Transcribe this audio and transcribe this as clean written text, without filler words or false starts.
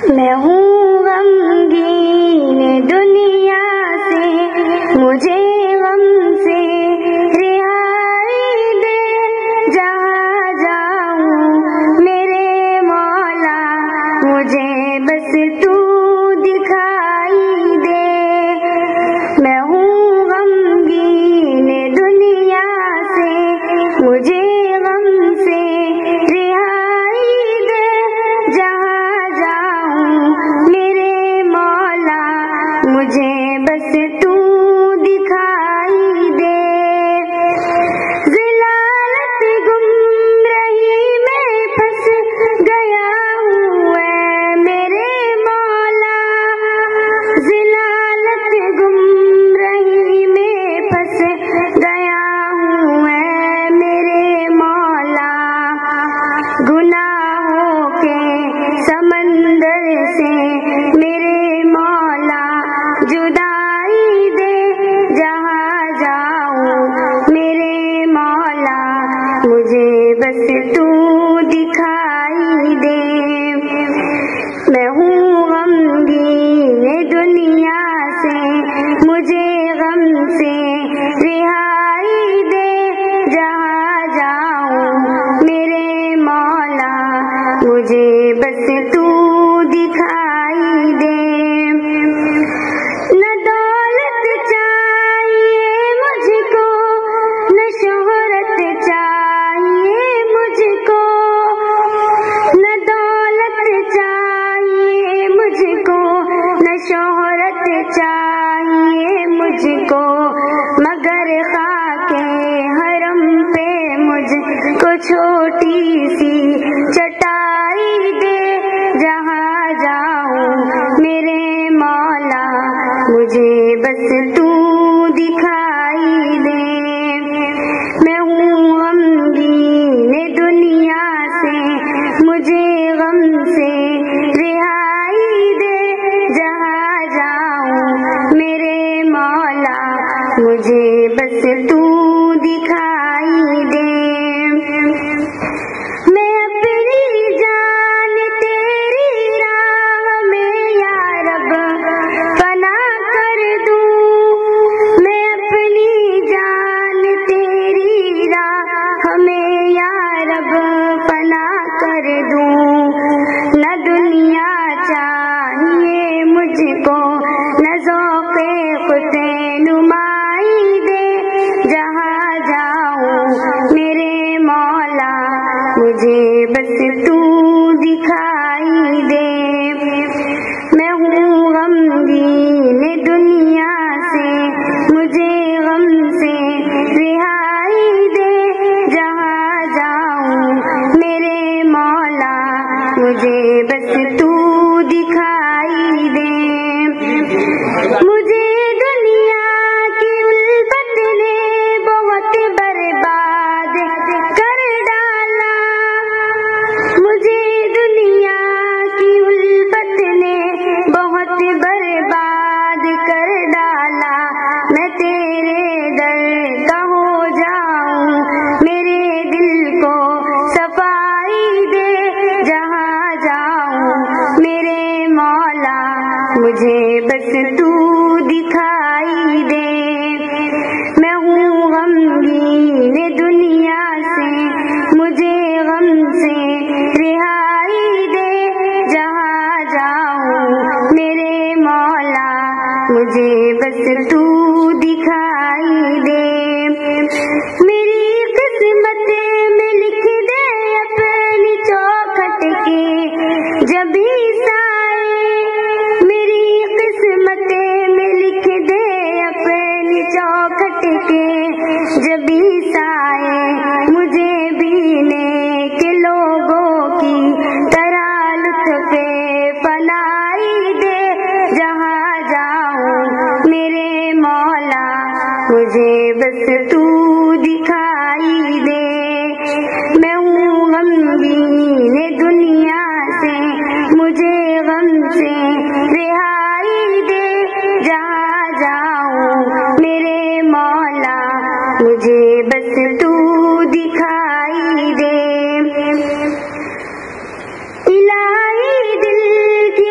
میں ہوں غمگین دنیا سے، مجھے غم سے رہائی دے، جہاں جاؤں میرے مولا مجھے بس تو دکھائی دے۔ میں ہوں غمگین دنیا سے، مجھے غم سے رہائی دے، جہاں جاؤں میرے مولا مجھے بس تو دکھائی دے۔ ضلالت گمراہی میں پھنس گیا ہوں اے میرے مولا، ضلالت گمراہی میں پھنس گیا ہوں اے میرے مولا، گناہوں کے سمندر سے میرے مولا جدائی دے، جہاں جاؤں میرے مولا مجھے بس تو دکھائی دے۔ میں ہوں غمگین دنیا سے، مجھے غم سے رہائی دے، جہاں جاؤں میرے مولا مجھے بس تو دکھائی دے۔ نہ دولت چاہیے مجھ کو، نہ شہرت چاہیے مجھ کو، نہ دولت چاہیے مجھ کو، نہ شہرت چاہیے مجھ کو، مگر خاک حرم پہ مجھ کو چھوٹی سی چٹائی دے، جہاں جاؤں میرے مولا مجھے بس تو دکھائی دے۔ میں ہوں غمگین دنیا سے، مجھے غم سے رہائی دے، جہاں جاؤں میرے مولا مجھے بس تو دکھائی دے۔ میں اپنی جان تیری راہ میں یا رب فنا کر دوں، میں اپنی جان تیری راہ میں یا رب فنا کر دوں، نہ دنیا چاہیے مجھ کو، نہ ذوق خود نمائی دے، جہاں جاؤں میرے مولا مجھے بس تو دکھائی دے۔ میں ہوں غمگین دنیا سے، مجھے غم سے رہائی دے، جہاں جاؤں میرے مولا مجھے بس تو دکھائی دے۔ مجھے دنیا کی الفت نے بہت برباد کر ڈالا، مجھے دنیا کی الفت نے بہت برباد کر ڈالا، میں تیرے در کا ہو جاؤں میرے دل کو صفائی دے، جہاں جاؤں میرے مولا مجھے بس تو دکھائی دے۔ میں ہوں غمگین دنیا سے، مجھے غم سے رہائی دے، جہاں جاؤں میرے مولا مجھے بس تو دکھائی دے۔ میری قسمت میں لکھ دے اپنی چوکھٹ کے جب سائے، میری قسمت میں لکھ دے اپنی چوکھٹ کے جب سائے، مجھے بینے کے لوگوں کی طرح لطف فنائی دے، جہاں جاؤں میرے مولا مجھے بس تو دکھائی دے۔ میں ہوں غمگین دنیا سے، مجھے غم سے رہائی دے، جہاں جاؤں میرے مولا مجھے بس تو دکھائی دے۔ الہی دل کی